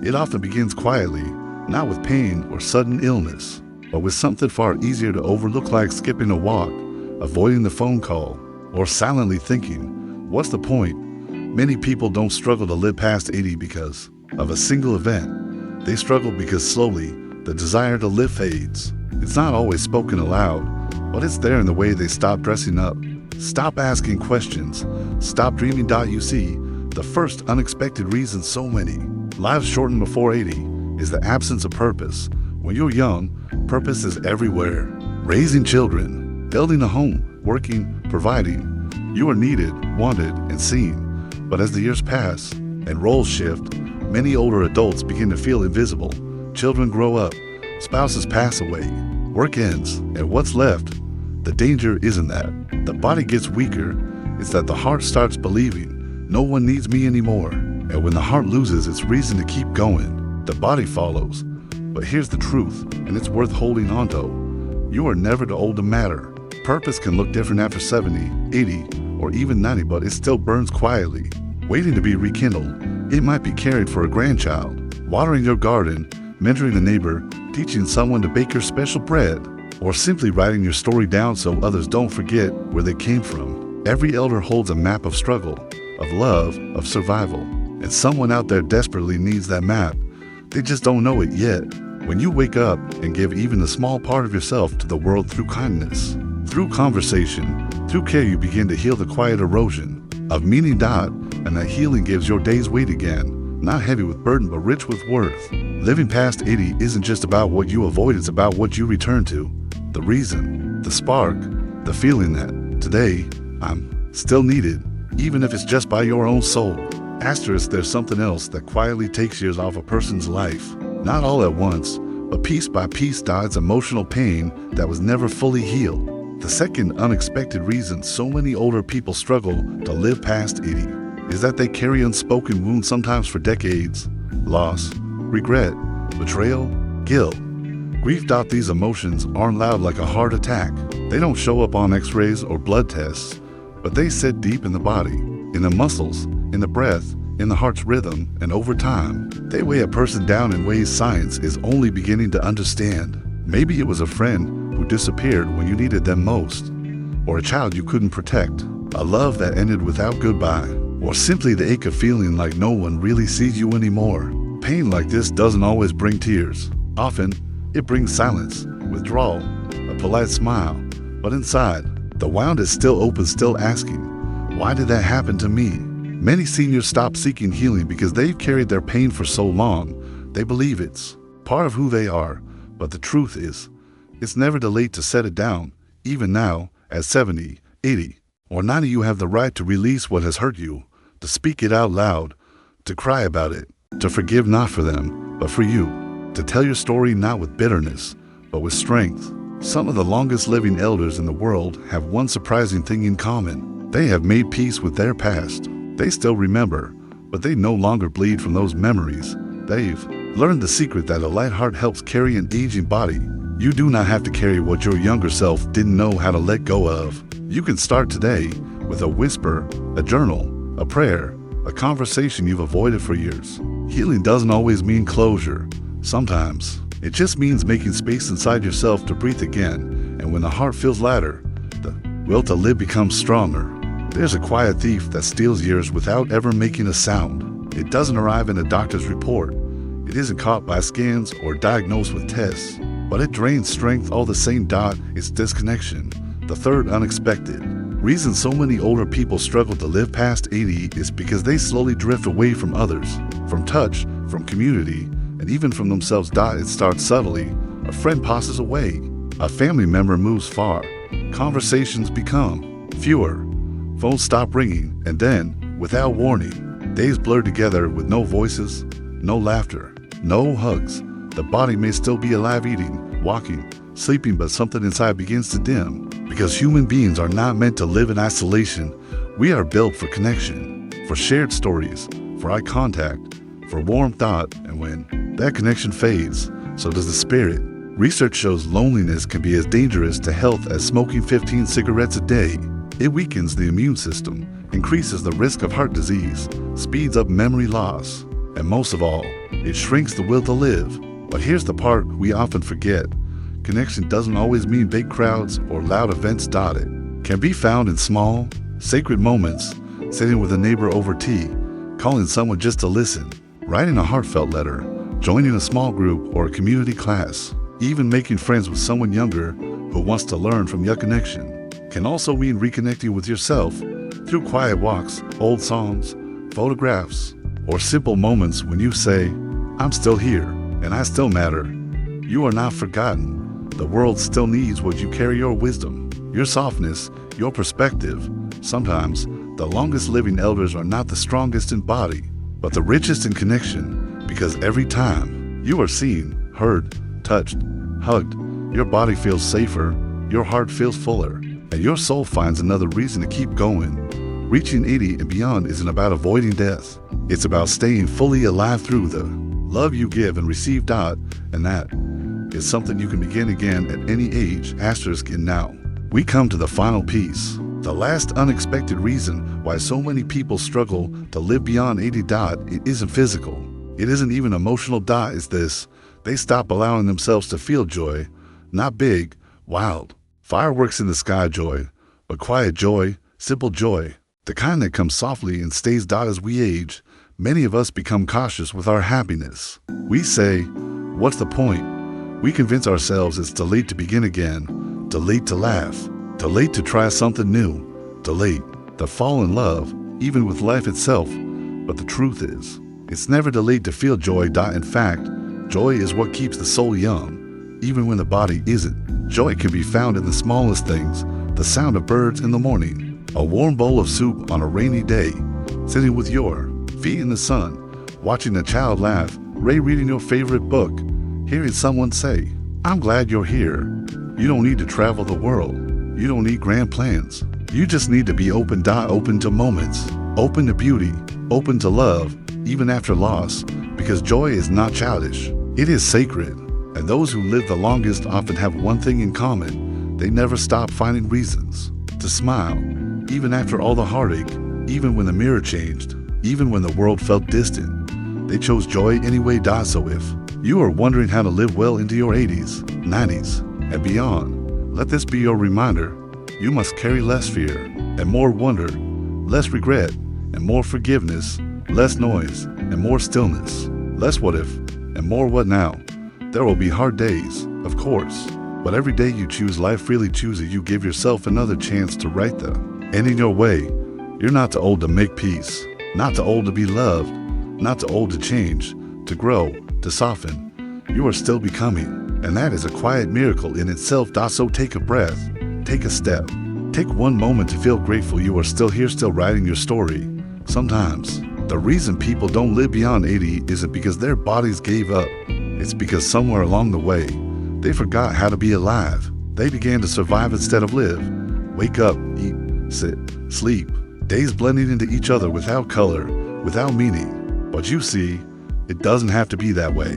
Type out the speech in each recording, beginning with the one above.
It often begins quietly, not with pain or sudden illness, but with something far easier to overlook, like skipping a walk, avoiding the phone call, or silently thinking, what's the point? Many people don't struggle to live past 80 because of a single event. They struggle because slowly, the desire to live fades. It's not always spoken aloud, but it's there in the way they stop dressing up, stop asking questions, stop dreaming. You see, the first unexpected reason so many lives shorten before 80 is the absence of purpose. When you're young, purpose is everywhere. Raising children, building a home, working, providing. You are needed, wanted, and seen. But as the years pass and roles shift, many older adults begin to feel invisible. Children grow up, spouses pass away, work ends, and what's left? The danger isn't that the body gets weaker, it's that the heart starts believing, no one needs me anymore. And when the heart loses its reason to keep going, the body follows. But here's the truth, and it's worth holding on to. You are never too old to matter. Purpose can look different after 70, 80, or even 90, but it still burns quietly, waiting to be rekindled. It might be caring for a grandchild, watering your garden, mentoring a neighbor, teaching someone to bake your special bread, or simply writing your story down so others don't forget where they came from. Every elder holds a map of struggle, of love, of survival, and someone out there desperately needs that map. They just don't know it yet. When you wake up and give even a small part of yourself to the world through kindness, through conversation, through care, you begin to heal the quiet erosion of meaning. And that healing gives your days weight again, not heavy with burden, but rich with worth. Living past 80 isn't just about what you avoid, it's about what you return to. The reason, the spark, the feeling that today I'm still needed, even if it's just by your own soul. Asterisk, there's something else that quietly takes years off a person's life. Not all at once, but piece by piece. It's emotional pain that was never fully healed. The second unexpected reason so many older people struggle to live past 80 is that they carry unspoken wounds, sometimes for decades. Loss, regret, betrayal, guilt, grief. These emotions aren't loud like a heart attack. They don't show up on x-rays or blood tests, but they sit deep in the body, in the muscles, in the breath, in the heart's rhythm, and over time, they weigh a person down in ways science is only beginning to understand. Maybe it was a friend who disappeared when you needed them most, or a child you couldn't protect, a love that ended without goodbye, or simply the ache of feeling like no one really sees you anymore. Pain like this doesn't always bring tears. Often, it brings silence, withdrawal, a polite smile. But inside, the wound is still open, still asking, why did that happen to me? Many seniors stop seeking healing because they've carried their pain for so long. They believe it's part of who they are. But the truth is, it's never too late to set it down. Even now, at 70, 80, or 90, you have the right to release what has hurt you, to speak it out loud, to cry about it, to forgive not for them, but for you, to tell your story not with bitterness, but with strength. Some of the longest living elders in the world have one surprising thing in common. They have made peace with their past. They still remember, but they no longer bleed from those memories. They've learned the secret that a light heart helps carry an aging body. You do not have to carry what your younger self didn't know how to let go of. You can start today with a whisper, a journal, a prayer, a conversation you've avoided for years. Healing doesn't always mean closure. Sometimes it just means making space inside yourself to breathe again. And when the heart feels lighter, the will to live becomes stronger. There's a quiet thief that steals years without ever making a sound. It doesn't arrive in a doctor's report. It isn't caught by scans or diagnosed with tests. But it drains strength all the same. It's disconnection. The third unexpected reason so many older people struggle to live past 80 is because they slowly drift away from others, from touch, from community, and even from themselves. It starts subtly. A friend passes away. A family member moves far. Conversations become fewer. Phones stop ringing, and then, without warning, days blur together with no voices, no laughter, no hugs. The body may still be alive, eating, walking, sleeping, but something inside begins to dim. Because human beings are not meant to live in isolation. We are built for connection, for shared stories, for eye contact, for warm thought, and when that connection fades, so does the spirit. Research shows loneliness can be as dangerous to health as smoking 15 cigarettes a day. It weakens the immune system, increases the risk of heart disease, speeds up memory loss, and most of all, It shrinks the will to live. But here's the part we often forget. Connection doesn't always mean big crowds or loud events. It can be found in small, sacred moments, sitting with a neighbor over tea, calling someone just to listen, writing a heartfelt letter, joining a small group or a community class, even making friends with someone younger who wants to learn from your connection. Can also mean reconnecting with yourself through quiet walks, old songs, photographs, or simple moments when you say, I'm still here and I still matter. You are not forgotten. The world still needs what you carry, your wisdom, your softness, your perspective. Sometimes, the longest living elders are not the strongest in body, but the richest in connection, because every time you are seen, heard, touched, hugged, your body feels safer, your heart feels fuller, and your soul finds another reason to keep going. Reaching 80 and beyond isn't about avoiding death. It's about staying fully alive through the love you give and receive. And that is something you can begin again at any age, asterisk in now. We come to the final piece. The last unexpected reason why so many people struggle to live beyond 80. It isn't physical. It isn't even emotional. Is this. They stop allowing themselves to feel joy. Not big, wild, fireworks in the sky joy, but quiet joy, simple joy. The kind that comes softly and stays. As we age, many of us become cautious with our happiness. We say, what's the point? We convince ourselves it's too late to begin again, too late to laugh, too late to try something new, too late to fall in love, even with life itself. But the truth is, it's never too late to feel joy. In fact, joy is what keeps the soul young, even when the body isn't. Joy can be found in the smallest things, the sound of birds in the morning, a warm bowl of soup on a rainy day, sitting with your feet in the sun, watching a child laugh, reading your favorite book, hearing someone say, I'm glad you're here. You don't need to travel the world. You don't need grand plans. You just need to be open. Open to moments, open to beauty, open to love, even after loss, because joy is not childish. It is sacred. And those who live the longest often have one thing in common. They never stop finding reasons to smile, even after all the heartache, even when the mirror changed, even when the world felt distant. They chose joy anyway. So if you are wondering how to live well into your 80s, 90s, and beyond, let this be your reminder. You must carry less fear and more wonder, less regret and more forgiveness, less noise and more stillness, less what if and more what now. There will be hard days, of course, but every day you choose life freely, choose it. You give yourself another chance to write the end in your way. You're not too old to make peace, not too old to be loved, not too old to change, to grow, to soften. You are still becoming, and that is a quiet miracle in itself. So take a breath, take a step, take one moment to feel grateful you are still here, still writing your story. Sometimes, the reason people don't live beyond 80 isn't because their bodies gave up. It's because somewhere along the way, they forgot how to be alive. They began to survive instead of live. Wake up, eat, sit, sleep. Days blending into each other without color, without meaning. But you see, it doesn't have to be that way.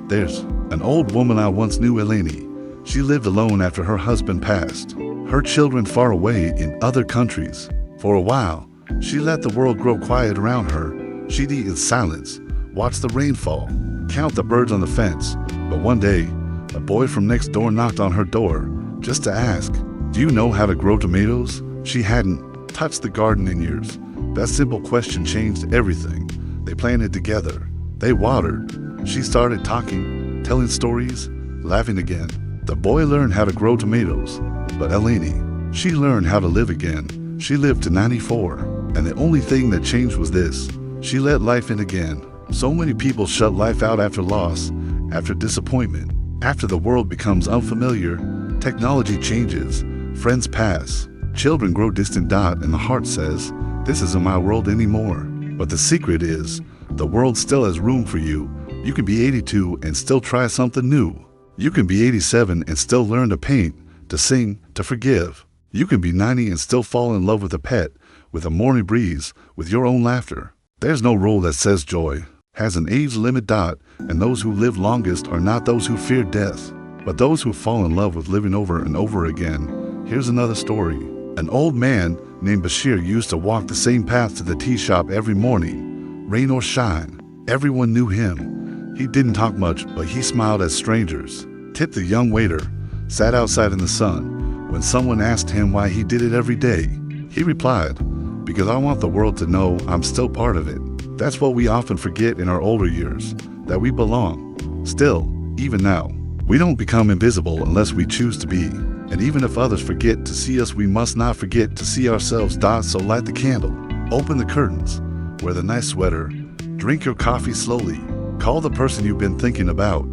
There's an old woman I once knew, Eleni. She lived alone after her husband passed. Her children far away in other countries. For a while, she let the world grow quiet around her. She'd eat in silence, watch the rain fall, count the birds on the fence. But one day, a boy from next door knocked on her door just to ask, do you know how to grow tomatoes? She hadn't touched the garden in years. That simple question changed everything. They planted together. They watered. She started talking, telling stories, laughing again. The boy learned how to grow tomatoes. But Eleni, she learned how to live again. She lived to 94. And the only thing that changed was this. She let life in again. So many people shut life out after loss, after disappointment, after the world becomes unfamiliar. Technology changes, friends pass, children grow distant. And the heart says, this isn't my world anymore. But the secret is, the world still has room for you. You can be 82 and still try something new. You can be 87 and still learn to paint, to sing, to forgive. You can be 90 and still fall in love with a pet, with a morning breeze, with your own laughter. There's no rule that says joy has an age limit. And those who live longest are not those who fear death, but those who fall in love with living over and over again. Here's another story. An old man named Bashir used to walk the same path to the tea shop every morning, rain or shine. Everyone knew him. He didn't talk much, but he smiled at strangers, tipped the young waiter, sat outside in the sun. When someone asked him why he did it every day, he replied, "Because I want the world to know I'm still part of it." That's what we often forget in our older years, that we belong. Still, even now, we don't become invisible unless we choose to be. And even if others forget to see us, we must not forget to see ourselves. So light the candle, open the curtains, wear the nice sweater, drink your coffee slowly, call the person you've been thinking about,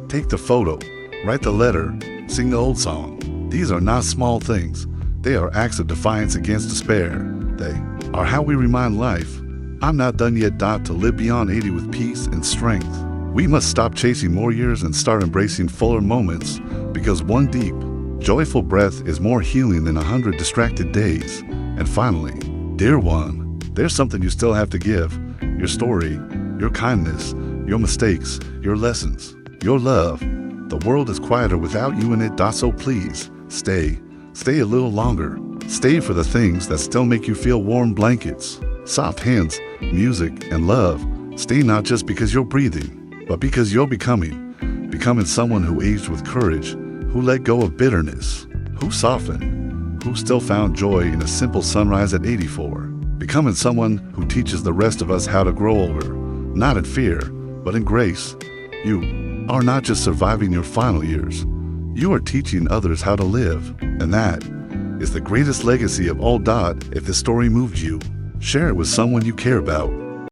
take the photo, write the letter, sing the old song. These are not small things. They are acts of defiance against despair. They are how we remind life, I'm not done yet. To live beyond 80 with peace and strength. We must stop chasing more years and start embracing fuller moments, because one deep, joyful breath is more healing than 100 distracted days. And finally, dear one, there's something you still have to give. Your story, your kindness, your mistakes, your lessons, your love. The world is quieter without you in it. So please, stay a little longer. Stay for the things that still make you feel warm blankets, soft hands, music, and love. Stay not just because you're breathing, but because you're becoming someone who aged with courage, who let go of bitterness, who softened, who still found joy in a simple sunrise at 84. Becoming someone who teaches the rest of us how to grow older, not in fear, but in grace. You are not just surviving your final years, you are teaching others how to live. And that is the greatest legacy of all. If this story moved you, share it with someone you care about.